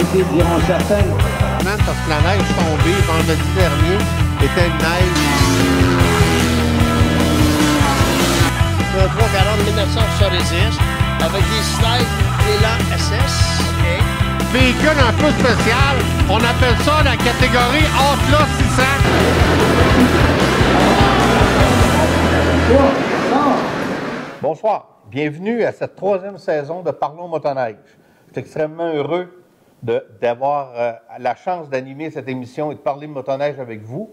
été, diront certains. Parce que la neige tombée vendredi dernier était une neige. 3 40 1970 avec des slides élan SS. OK. Véhicule un peu spécial, on appelle ça la catégorie Atlas 600. Bonsoir, bienvenue à cette 3e saison de Parlons Motoneige. Je suis extrêmement heureux d'avoir la chance d'animer cette émission et de parler de motoneige avec vous.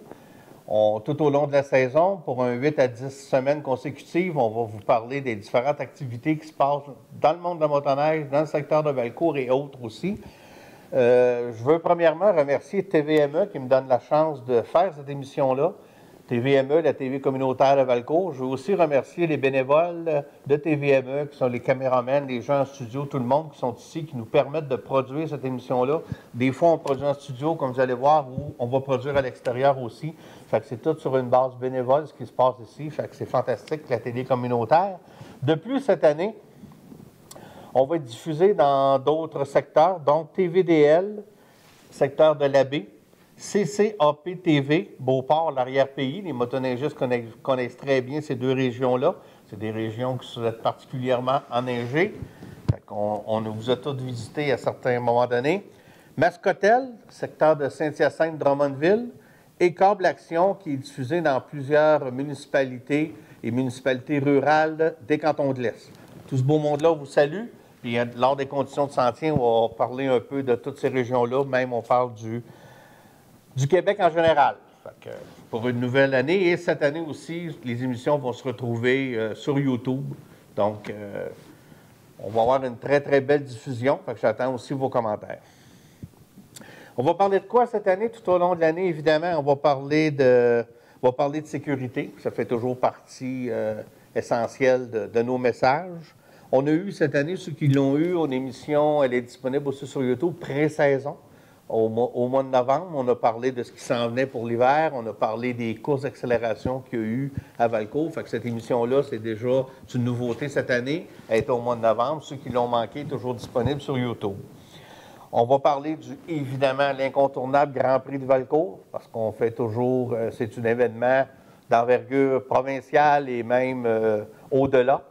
Tout au long de la saison, pour un 8 à 10 semaines consécutives, on va vous parler des différentes activités qui se passent dans le monde de la motoneige, dans le secteur de Valcourt et autres aussi. Je veux premièrement remercier TVME qui me donne la chance de faire cette émission-là. TVME, la TV communautaire de Valcourt. Je veux aussi remercier les bénévoles de TVME, qui sont les caméramans, les gens en studio, tout le monde qui sont ici, qui nous permettent de produire cette émission-là. Des fois, on produit en studio, comme vous allez voir, ou on va produire à l'extérieur aussi. Fait que c'est tout sur une base bénévole, ce qui se passe ici. Fait que c'est fantastique, la télé communautaire. De plus, cette année, on va être diffusé dans d'autres secteurs, donc TVDL, secteur de la baie, CCAP TV, Beauport, l'arrière-pays. Les motoneigistes connaissent très bien ces deux régions-là. C'est des régions qui sont particulièrement enneigées. On vous a tous visités à certains moments donnés. Mascotel, secteur de Saint-Hyacinthe, Drummondville, et Câble Action, qui est diffusé dans plusieurs municipalités et municipalités rurales des cantons de l'Est. Tout ce beau monde-là vous salue. Puis, lors des conditions de sentier, on va parler un peu de toutes ces régions-là. Même, on parle du Québec en général. Fait que pour une nouvelle année. Et cette année aussi, les émissions vont se retrouver sur YouTube. Donc, on va avoir une très, très belle diffusion. Fait que j'attends aussi vos commentaires. On va parler de quoi cette année? Tout au long de l'année, évidemment, on va parler de sécurité. Ça fait toujours partie essentielle de nos messages. On a eu cette année, ceux qui l'ont eu, une émission, elle est disponible aussi sur YouTube, pré-saison. Au mois de novembre, on a parlé de ce qui s'en venait pour l'hiver. On a parlé des courses d'accélération qu'il y a eu à Valcourt. Fait que cette émission-là, c'est déjà une nouveauté cette année. Elle est au mois de novembre. Ceux qui l'ont manqué, toujours disponible sur YouTube. On va parler évidemment, l'incontournable Grand Prix de Valcourt, parce qu'on fait toujours, c'est un événement d'envergure provinciale et même au-delà.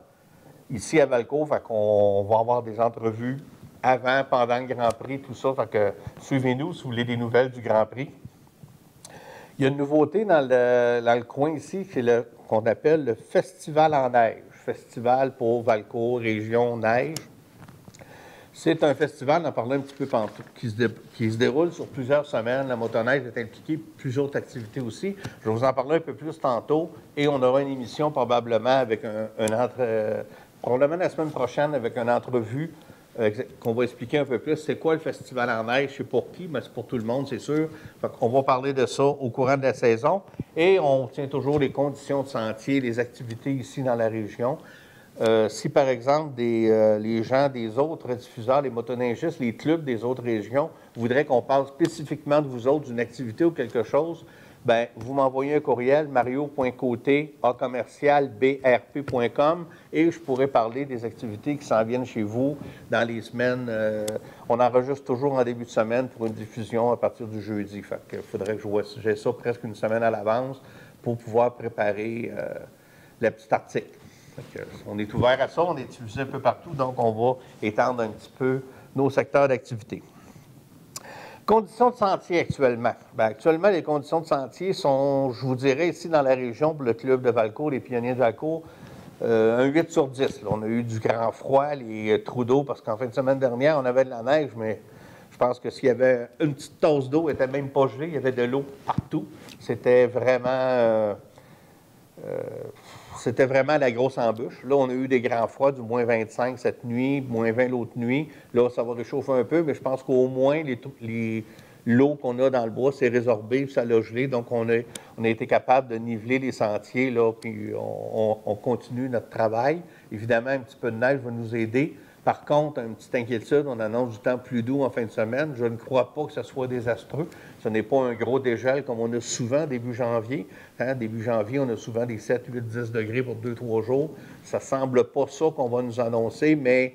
Ici à Valcourt, fait qu'on va avoir des entrevues avant, pendant le Grand Prix, tout ça. Fait que suivez-nous si vous voulez des nouvelles du Grand Prix. Il y a une nouveauté dans le coin ici, c'est qu'on appelle le Festival en neige. Festival pour Valcourt, région neige. C'est un festival, on en parlait un petit peu tantôt, qui se déroule sur plusieurs semaines. La motoneige est impliquée, plusieurs autres activités aussi. Je vais vous en parler un peu plus tantôt. Et on aura une émission probablement avec probablement la semaine prochaine avec une entrevue qu'on va expliquer un peu plus. C'est quoi le Festival en neige? C'est pour qui? Mais c'est pour tout le monde, c'est sûr. On va parler de ça au courant de la saison. Et on tient toujours les conditions de sentier, les activités ici dans la région. Si, par exemple, les gens des autres diffuseurs, les motoneigistes, les clubs des autres régions voudraient qu'on parle spécifiquement de vous autres d'une activité ou quelque chose, bien, vous m'envoyez un courriel, mario.côté@brp.com, et je pourrais parler des activités qui s'en viennent chez vous dans les semaines. On enregistre toujours en début de semaine pour une diffusion à partir du jeudi. Fait qu'il faudrait que j'ai ça presque une semaine à l'avance pour pouvoir préparer le petit article. On est ouvert à ça, on est diffusé un peu partout, donc on va étendre un petit peu nos secteurs d'activité. Conditions de sentier actuellement. Bien, actuellement, les conditions de sentier sont, je vous dirais, ici dans la région, pour le club de Valcourt, les pionniers de Valcourt, un 8 sur 10. Là. On a eu du grand froid, les trous d'eau, parce qu'en fin de semaine dernière, on avait de la neige, mais je pense que s'il y avait une petite tasse d'eau, elle n'était même pas gelée, il y avait de l'eau partout. C'était vraiment la grosse embûche. Là, on a eu des grands froids, du moins 25 cette nuit, moins 20 l'autre nuit. Là, ça va réchauffer un peu, mais je pense qu'au moins, l'eau qu'on a dans le bois s'est résorbée, puis ça l'a gelé. Donc, on a été capable de niveler les sentiers, là, puis on continue notre travail. Évidemment, un petit peu de neige va nous aider. Par contre, une petite inquiétude, on annonce du temps plus doux en fin de semaine. Je ne crois pas que ce soit désastreux. Ce n'est pas un gros dégel comme on a souvent début janvier. Début janvier, on a souvent des 7, 8, 10 degrés pour 2-3 jours. Ça ne semble pas ça qu'on va nous annoncer, mais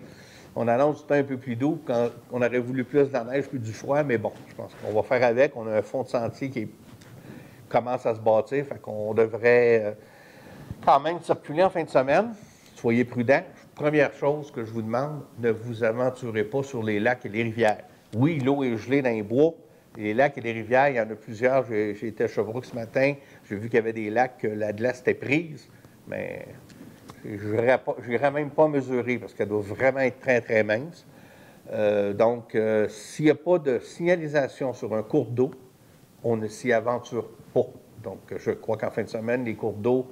On annonce du temps un peu plus doux quand on aurait voulu plus de la neige, plus du froid, mais bon, je pense qu'on va faire avec. On a un fond de sentier qui commence à se bâtir, fait qu'on devrait quand même circuler en fin de semaine. Soyez prudents. Première chose que je vous demande, ne vous aventurez pas sur les lacs et les rivières. Oui, l'eau est gelée dans les bois. Les lacs et les rivières, il y en a plusieurs. J'ai été à Sherbrooke ce matin. J'ai vu qu'il y avait des lacs que la glace était prise, mais je n'irais même pas mesurer parce qu'elle doit vraiment être très, très mince. Donc, s'il n'y a pas de signalisation sur un cours d'eau, on ne s'y aventure pas. Donc, je crois qu'en fin de semaine, les cours d'eau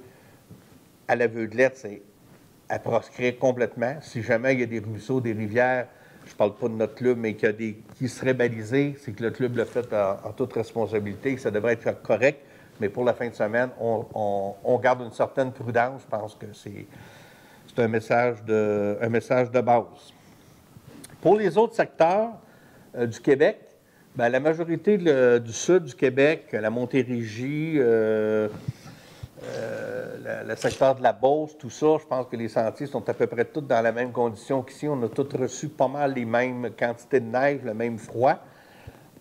à l'aveuglette, c'est à proscrire complètement. Si jamais il y a des ruisseaux, des rivières, je ne parle pas de notre club, mais qui seraient balisés, c'est que le club l'a fait en toute responsabilité, que ça devrait être correct. Mais pour la fin de semaine, on garde une certaine prudence. Je pense que c'est un message de base. Pour les autres secteurs du Québec, bien, la majorité du sud du Québec, la Montérégie, le secteur de la Beauce, tout ça, je pense que les sentiers sont à peu près tous dans la même condition qu'ici. On a tous reçu pas mal les mêmes quantités de neige, le même froid.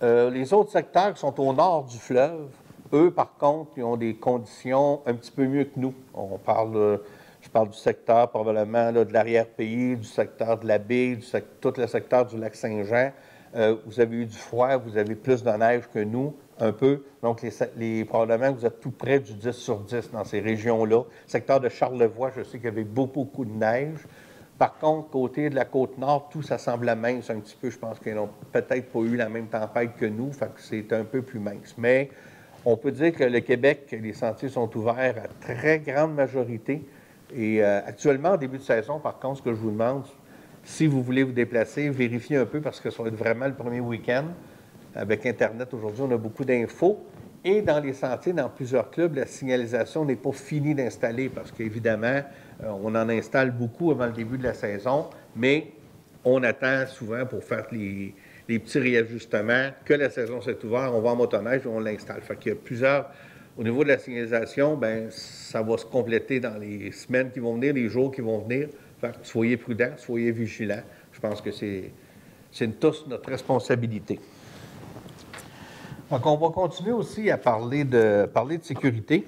Les autres secteurs qui sont au nord du fleuve, eux, par contre, ils ont des conditions un petit peu mieux que nous. Je parle du secteur probablement là, de l'arrière-pays, du secteur de la baie, tout le secteur du lac Saint-Jean. Vous avez eu du froid, vous avez plus de neige que nous, un peu. Donc, probablement que vous êtes tout près du 10 sur 10 dans ces régions-là. Le secteur de Charlevoix, je sais qu'il y avait beaucoup de neige. Par contre, côté de la Côte-Nord, tout ça semble mince un petit peu. Je pense qu'ils n'ont peut-être pas eu la même tempête que nous, fait que c'est un peu plus mince. Mais on peut dire que le Québec, les sentiers sont ouverts à très grande majorité. Et actuellement, en début de saison, par contre, ce que je vous demande, si vous voulez vous déplacer, vérifiez un peu parce que ça va être vraiment le premier week-end. Avec Internet, aujourd'hui, on a beaucoup d'infos. Et dans les sentiers, dans plusieurs clubs, la signalisation n'est pas finie d'installer parce qu'évidemment, on en installe beaucoup avant le début de la saison, mais on attend souvent pour faire les petits réajustements que la saison s'est ouverte, on va en motoneige et on l'installe. Fait qu'il y a plusieurs... Au niveau de la signalisation, bien, ça va se compléter dans les semaines qui vont venir, les jours qui vont venir. Fait que soyez prudents, soyez vigilants. Je pense que c'est tous notre responsabilité. Donc, on va continuer aussi à parler de sécurité,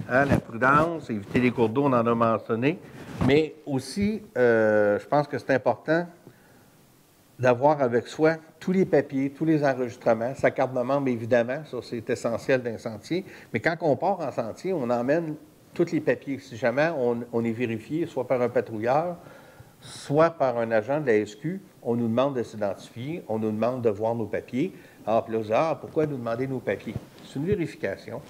hein, la prudence, éviter les cours d'eau, on en a mentionné, mais aussi, je pense que c'est important d'avoir avec soi tous les papiers, tous les enregistrements, sa carte de membre, évidemment, ça c'est essentiel d'un sentier, mais quand on part en sentier, on emmène tous les papiers. Si jamais on est vérifié, soit par un patrouilleur, soit par un agent de la SQ, on nous demande de s'identifier, on nous demande de voir nos papiers. Puis là, pourquoi nous demander nos papiers? C'est une vérification.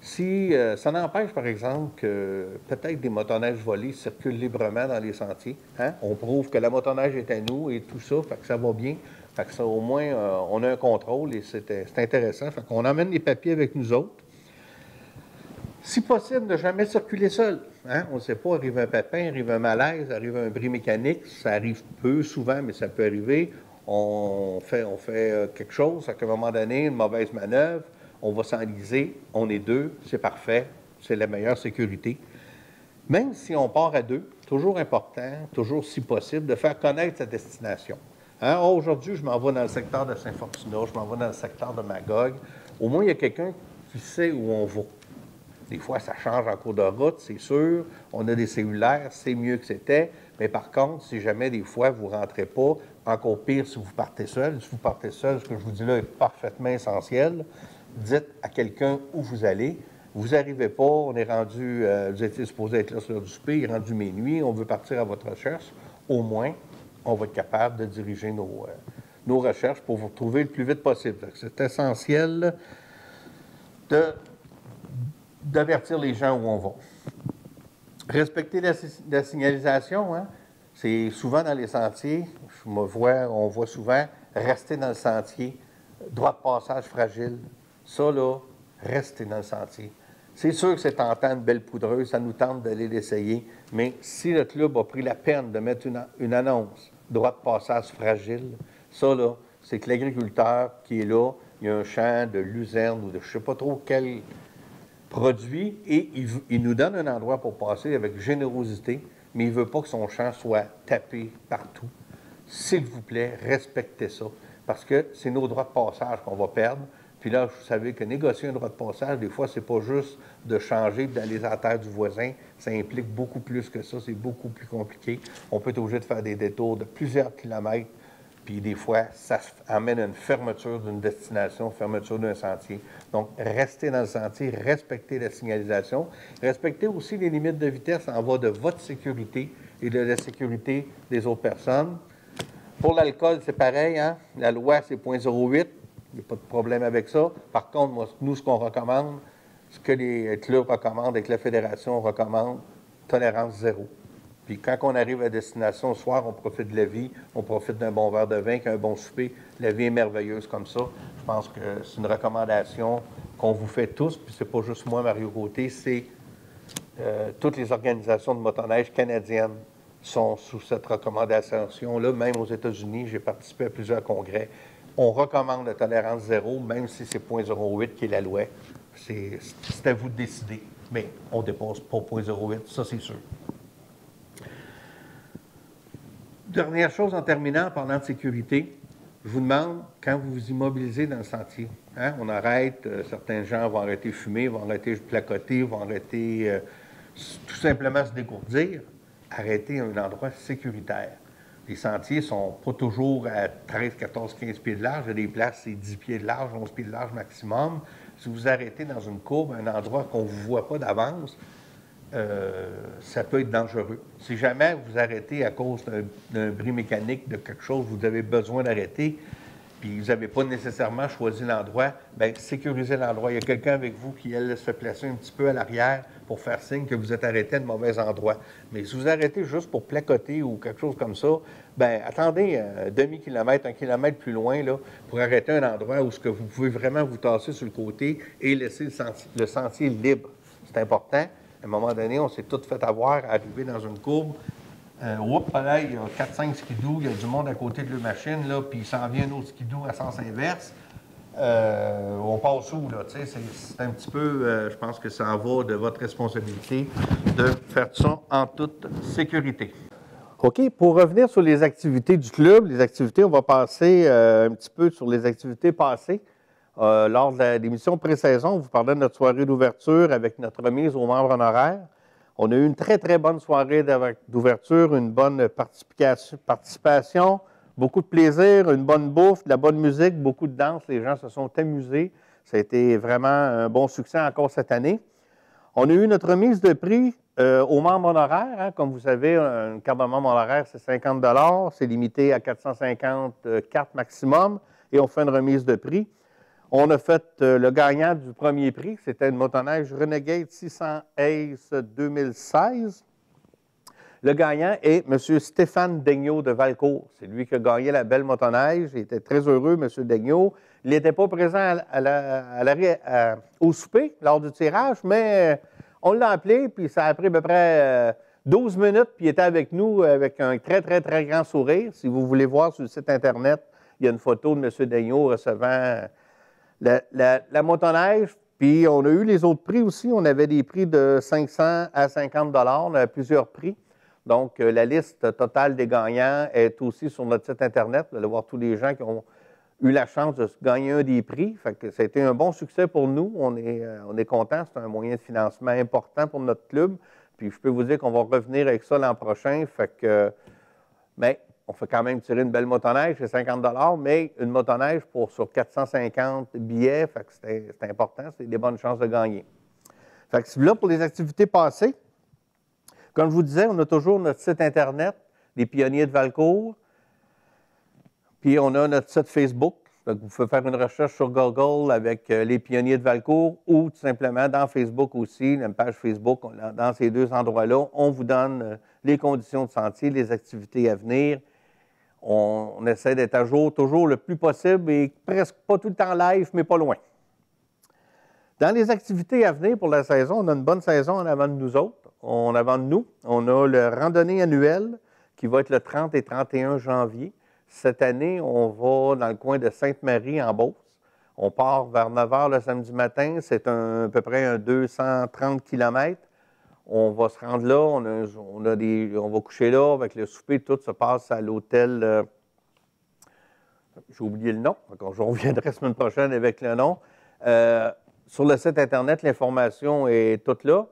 Si ça n'empêche, par exemple, que peut-être des motoneiges volés circulent librement dans les sentiers, hein? On prouve que la motoneige est à nous et tout ça, fait que ça va bien. Fait que ça, au moins, on a un contrôle et c'est intéressant. Fait qu'on emmène les papiers avec nous autres. Si possible, ne jamais circuler seul. Hein? On ne sait pas, arrive un pépin, arrive un malaise, arrive un bris mécanique. Ça arrive peu souvent, mais ça peut arriver. On fait quelque chose, à un moment donné, une mauvaise manœuvre, on va s'enliser, on est deux, c'est parfait, c'est la meilleure sécurité. Même si on part à deux, toujours important, toujours si possible, de faire connaître sa destination. Hein? Aujourd'hui, je m'en vais dans le secteur de Saint-Fortuna, je m'en vais dans le secteur de Magog. Au moins, il y a quelqu'un qui sait où on va. Des fois, ça change en cours de route, c'est sûr. On a des cellulaires, c'est mieux que c'était. Mais par contre, si jamais des fois, vous ne rentrez pas, encore pire si vous partez seul. Si vous partez seul, ce que je vous dis là est parfaitement essentiel. Dites à quelqu'un où vous allez. Vous n'arrivez pas, on est rendu, vous étiez supposé être là sur l'heure du souper, il est rendu minuit, on veut partir à votre recherche. Au moins, on va être capable de diriger nos recherches pour vous retrouver le plus vite possible. C'est essentiel d'avertir les gens où on va. Respecter la signalisation, hein? C'est souvent dans les sentiers, on voit souvent rester dans le sentier, droit de passage fragile. Ça, là, rester dans le sentier. C'est sûr que c'est tentant, une belle poudreuse, ça nous tente d'aller l'essayer, mais si le club a pris la peine de mettre une annonce, droit de passage fragile, ça, là, c'est que l'agriculteur qui est là, il y a un champ de luzerne ou de je ne sais pas trop quel produit, et il nous donne un endroit pour passer avec générosité, mais il ne veut pas que son champ soit tapé partout. S'il vous plaît, respectez ça, parce que c'est nos droits de passage qu'on va perdre. Puis là, vous savez que négocier un droit de passage, des fois, c'est pas juste de changer et d'aller à la terre du voisin. Ça implique beaucoup plus que ça. C'est beaucoup plus compliqué. On peut être obligé de faire des détours de plusieurs kilomètres. Puis des fois, ça amène à une fermeture d'une destination, fermeture d'un sentier. Donc, restez dans le sentier, respectez la signalisation. Respectez aussi les limites de vitesse en voie de votre sécurité et de la sécurité des autres personnes. Pour l'alcool, c'est pareil, hein? La loi, c'est 0,08. Il n'y a pas de problème avec ça. Par contre, moi, nous, ce qu'on recommande, ce que les clubs recommandent et que la fédération recommande, tolérance zéro. Puis quand on arrive à destination, le soir, on profite de la vie, on profite d'un bon verre de vin, qu'un bon souper. La vie est merveilleuse comme ça. Je pense que c'est une recommandation qu'on vous fait tous, puis c'est pas juste moi, Mario Gauthier, c'est toutes les organisations de motoneige canadiennes sont sous cette recommandation-là. Même aux États-Unis, j'ai participé à plusieurs congrès. On recommande la tolérance zéro, même si c'est 0,08 qui est la loi. C'est à vous de décider. Mais on ne dépasse pas 0,08, ça c'est sûr. Dernière chose en terminant, en parlant de sécurité, je vous demande, quand vous vous immobilisez dans le sentier, hein, on arrête, certains gens vont arrêter de fumer, vont arrêter de placoter, vont arrêter tout simplement se dégourdir, arrêtez à un endroit sécuritaire. Les sentiers ne sont pas toujours à 13, 14, 15 pieds de large. Il y a des places, c'est 10 pieds de large, 11 pieds de large maximum. Si vous arrêtez dans une courbe, un endroit qu'on ne vous voit pas d'avance, ça peut être dangereux. Si jamais vous arrêtez à cause d'un bris mécanique, de quelque chose, vous avez besoin d'arrêter, puis vous n'avez pas nécessairement choisi l'endroit, bien, sécurisez l'endroit. Il y a quelqu'un avec vous qui, elle, se fait placer un petit peu à l'arrière pour faire signe que vous êtes arrêté à un mauvais endroit. Mais si vous arrêtez juste pour placoter ou quelque chose comme ça, bien, attendez un demi-kilomètre, 1 kilomètre plus loin, là, pour arrêter un endroit où ce que vous pouvez vraiment vous tasser sur le côté et laisser le sentier libre. C'est important. À un moment donné, on s'est tout fait avoir, arriver dans une courbe. Oups, là, il y a 4-5 skidoo, il y a du monde à côté de la machine, là, puis il s'en vient un autre skidoo à sens inverse. On passe où, là? C'est un petit peu, je pense que ça en va de votre responsabilité de faire ça en toute sécurité. OK, pour revenir sur les activités du club, on va passer un petit peu sur les activités passées. Lors de l'émission pré-saison, on vous parlait de notre soirée d'ouverture avec notre remise aux membres honoraires. On a eu une très, très bonne soirée d'ouverture, une bonne participation, beaucoup de plaisir, une bonne bouffe, de la bonne musique, beaucoup de danse. Les gens se sont amusés. Ça a été vraiment un bon succès encore cette année. On a eu notre remise de prix aux membres honoraires. Hein. Comme vous savez, une carte de membre honoraire, c'est 50 $. C'est limité à 450 cartes maximum et on fait une remise de prix. On a fait le gagnant du premier prix, c'était une motoneige Renegade 600 Ace 2016. Le gagnant est M. Stéphane Daigneault de Valcourt. C'est lui qui a gagné la belle motoneige. Il était très heureux, M. Daigneault. Il n'était pas présent au souper lors du tirage, mais on l'a appelé, puis ça a pris à peu près 12 minutes, puis il était avec nous avec un très, très, très grand sourire. Si vous voulez voir sur le site Internet, il y a une photo de M. Daigneault recevant la motoneige, puis on a eu les autres prix aussi. On avait des prix de 500 à 50 $. On avait plusieurs prix. Donc, la liste totale des gagnants est aussi sur notre site Internet. Vous allez voir tous les gens qui ont eu la chance de gagner un des prix. Fait que ça a été un bon succès pour nous. On est contents. C'est un moyen de financement important pour notre club. Puis, je peux vous dire qu'on va revenir avec ça l'an prochain. Fait que, bien, on fait quand même tirer une belle motoneige, c'est 50 $, mais une motoneige sur 450 billets, fait que c'est important, c'est des bonnes chances de gagner. Fait que c'est là pour les activités passées. Comme je vous disais, on a toujours notre site Internet, les Pionniers de Valcourt, puis on a notre site Facebook. Donc, vous pouvez faire une recherche sur Google avec les Pionniers de Valcourt ou tout simplement dans Facebook aussi, une page Facebook. Dans ces deux endroits-là, on vous donne les conditions de sentier, les activités à venir. On essaie d'être à jour toujours le plus possible et presque pas tout le temps live, mais pas loin. Dans les activités à venir pour la saison, on a une bonne saison en avant de nous autres. On a le randonnée annuel qui va être le 30 et 31 janvier. Cette année, on va dans le coin de Sainte-Marie en Beauce. On part vers 9 h le samedi matin. C'est à peu près un 230 km. On va se rendre là, on va coucher là avec le souper, tout se passe à l'hôtel j'ai oublié le nom, donc je reviendrai la semaine prochaine avec le nom. Sur le site Internet, l'information est toute là.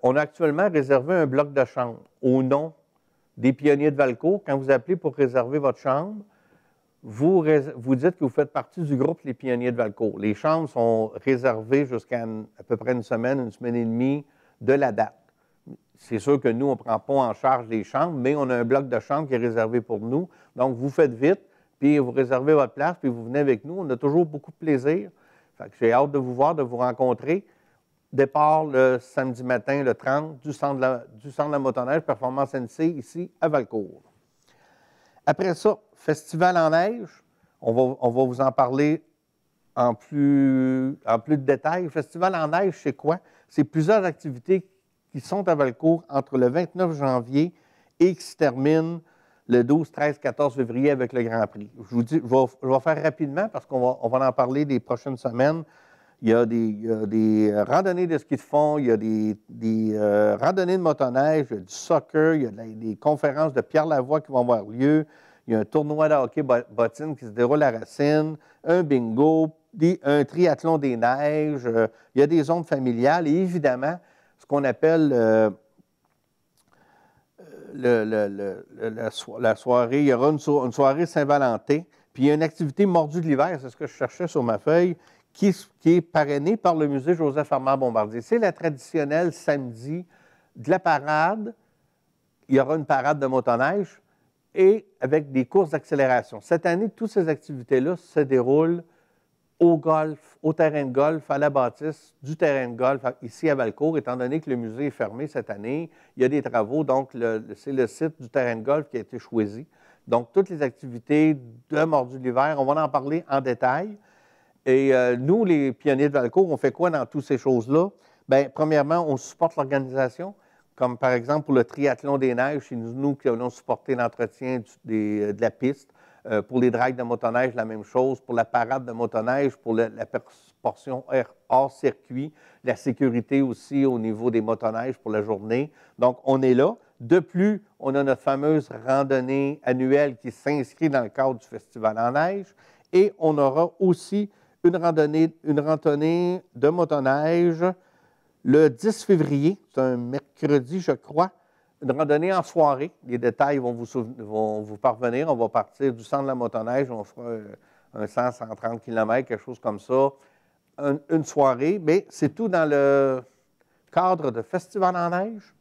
On a actuellement réservé un bloc de chambre au nom des Pionniers de Valcourt. Quand vous appelez pour réserver votre chambre, vous dites que vous faites partie du groupe Les Pionniers de Valcourt. Les chambres sont réservées jusqu'à à peu près une semaine et demie de la date. C'est sûr que nous, on ne prend pas en charge les chambres, mais on a un bloc de chambre qui est réservé pour nous. Donc, vous faites vite, puis vous réservez votre place, puis vous venez avec nous. On a toujours beaucoup de plaisir. Fait que j'ai hâte de vous voir, de vous rencontrer. Départ le samedi matin, le 30, du centre de la motoneige Performance NC, ici à Valcourt. Après ça, Festival en neige. On va vous en parler en plus de détails. Festival en neige, c'est quoi? C'est plusieurs activités qui sont à Valcourt entre le 29 janvier et qui se terminent le 12, 13, 14 février avec le Grand Prix. Je vous dis, je vais faire rapidement parce qu'on va en parler des prochaines semaines. Il y a des randonnées de ski de fond, il y a des randonnées de motoneige, il y a du soccer, il y a des conférences de Pierre Lavoie qui vont avoir lieu, il y a un tournoi de hockey bottine qui se déroule à Racine, un bingo, un triathlon des neiges, il y a des zones familiales et évidemment, ce qu'on appelle la soirée, il y aura une soirée Saint-Valentin, puis il y a une activité mordue de l'hiver, c'est ce que je cherchais sur ma feuille, qui est parrainée par le musée Joseph-Armand-Bombardier. C'est la traditionnelle samedi de la parade. Il y aura une parade de motoneige et avec des courses d'accélération. Cette année, toutes ces activités-là se déroulent au golf, au terrain de golf, à la bâtisse du terrain de golf ici à Valcourt, étant donné que le musée est fermé cette année. Il y a des travaux, donc c'est le site du terrain de golf qui a été choisi. Donc, toutes les activités de Mordu de l'hiver, on va en parler en détail. Et nous, les Pionniers de Valcourt, on fait quoi dans toutes ces choses-là? Bien, premièrement, on supporte l'organisation, comme par exemple pour le triathlon des neiges, c'est nous qui allons supporter l'entretien de la piste. Pour les dragues de motoneige, la même chose. Pour la parade de motoneige, pour la portion hors circuit, la sécurité aussi au niveau des motoneiges pour la journée. Donc, on est là. De plus, on a notre fameuse randonnée annuelle qui s'inscrit dans le cadre du Festival en neige. Et on aura aussi une randonnée de motoneige le 10 février, c'est un mercredi, je crois, une randonnée en soirée. Les détails vont vous parvenir. On va partir du centre de la motoneige, on fera un 100-130 km, quelque chose comme ça, une soirée. Mais c'est tout dans le cadre de Festival en neige.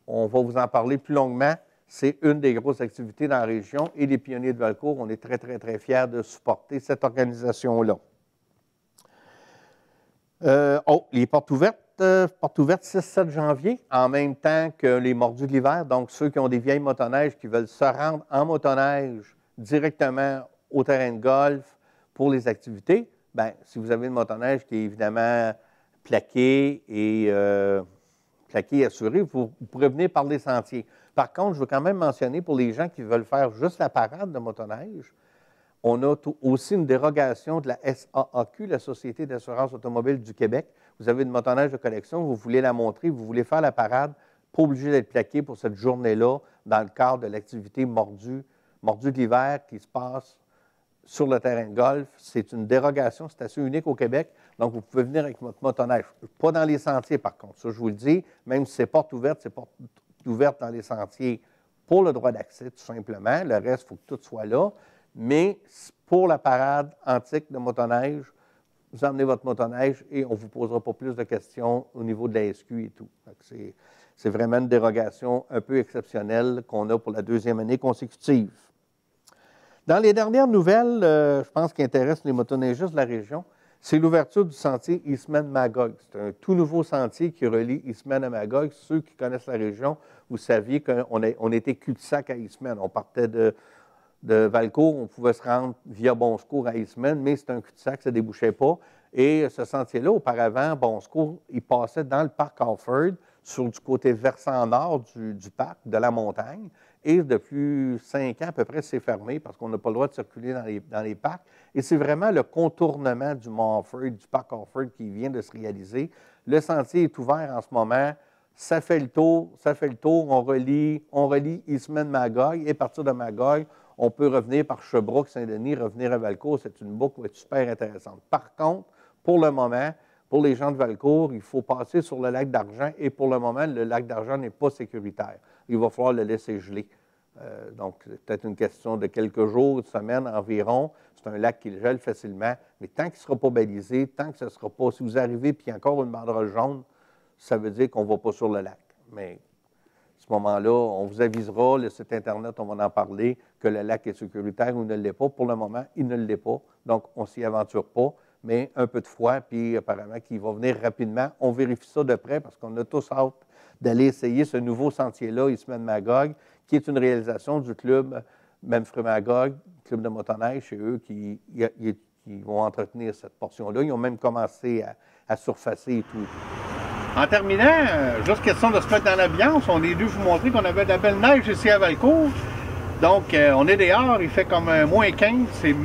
On va vous en parler plus longuement. C'est une des grosses activités dans la région. Et les Pionniers de Valcourt, on est très, très, très fiers de supporter cette organisation-là. Les portes ouvertes 6-7 janvier, en même temps que les Mordus de l'hiver. Donc, ceux qui ont des vieilles motoneiges qui veulent se rendre en motoneige directement au terrain de golf pour les activités, bien, si vous avez une motoneige qui est évidemment plaquée et assurée, vous pourrez venir par les sentiers. Par contre, je veux quand même mentionner pour les gens qui veulent faire juste la parade de motoneige, on a aussi une dérogation de la SAAQ, la Société d'assurance automobile du Québec. Vous avez une motoneige de collection, vous voulez la montrer, vous voulez faire la parade, pas obligé d'être plaqué pour cette journée-là dans le cadre de l'activité mordue de l'hiver qui se passe sur le terrain de golf. C'est une dérogation, c'est assez unique au Québec. Donc, vous pouvez venir avec votre motoneige. Pas dans les sentiers, par contre. Ça, je vous le dis, même si c'est porte ouverte dans les sentiers pour le droit d'accès, tout simplement. Le reste, il faut que tout soit là. Mais pour la parade antique de motoneige, vous emmenez votre motoneige et on ne vous posera pas plus de questions au niveau de la SQ et tout. C'est vraiment une dérogation un peu exceptionnelle qu'on a pour la deuxième année consécutive. Dans les dernières nouvelles, je pense qui intéressent les motoneigistes de la région, c'est l'ouverture du sentier Eastman-Magog. C'est un tout nouveau sentier qui relie Eastman à Magog. Ceux qui connaissent la région, vous saviez qu'on était cul-de-sac à Eastman. On partait de Valcourt, on pouvait se rendre via Bon Secours à Eastman, mais c'est un cul-de-sac, ça ne débouchait pas. Et ce sentier-là, auparavant, Bon Secours, il passait dans le parc Alford, du côté versant nord du parc, de la montagne. Et depuis 5 ans, à peu près, c'est fermé parce qu'on n'a pas le droit de circuler dans les parcs. Et c'est vraiment le contournement du Mont Alford, du parc Alford, qui vient de se réaliser. Le sentier est ouvert en ce moment. Ça fait le tour. On relie Eastman-Magog. Et à partir de Magog, On peut revenir par Sherbrooke, Saint-Denis, revenir à Valcourt. C'est une boucle qui va être super intéressante. Par contre, pour le moment, pour les gens de Valcourt, il faut passer sur le lac d'Argent et pour le moment, le lac d'Argent n'est pas sécuritaire. Il va falloir le laisser geler. Donc, c'est peut-être une question de quelques jours, de semaines environ. C'est un lac qui gèle facilement, mais tant qu'il ne sera pas balisé, tant que ce ne sera pas... Si vous arrivez et qu'il y a encore une banderole jaune, ça veut dire qu'on ne va pas sur le lac. Mais à ce moment-là, on vous avisera, le site Internet, on va en parler, que le lac est sécuritaire ou ne l'est pas. Pour le moment, il ne l'est pas. Donc, on ne s'y aventure pas, mais un peu de foi, puis apparemment qu'il va venir rapidement. On vérifie ça de près parce qu'on a tous hâte d'aller essayer ce nouveau sentier-là, Eastman Magog, qui est une réalisation du club Memphrey Magog, club de motoneige, chez eux, qui vont entretenir cette portion-là. Ils ont même commencé à surfacer et tout. En terminant, juste question de se mettre dans l'ambiance, on est dû vous montrer qu'on avait de la belle neige ici à Valcourt. Donc, on est dehors, il fait comme moins 15, c'est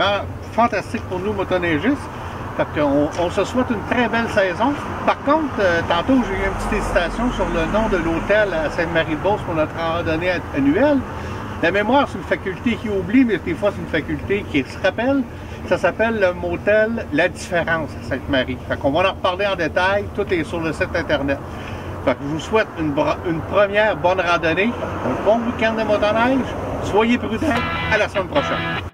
fantastique pour nous motoneigistes. Fait qu'on se souhaite une très belle saison. Par contre, tantôt, j'ai eu une petite hésitation sur le nom de l'hôtel à Sainte-Marie-de-Beauce pour notre randonnée annuelle. La mémoire, c'est une faculté qui oublie, mais des fois, c'est une faculté qui se rappelle. Ça s'appelle le motel La Différence à Sainte-Marie. Fait qu'on va en reparler en détail. Tout est sur le site Internet. Fait que je vous souhaite une première bonne randonnée, un bon week-end de motoneige. Soyez prudents. À la semaine prochaine.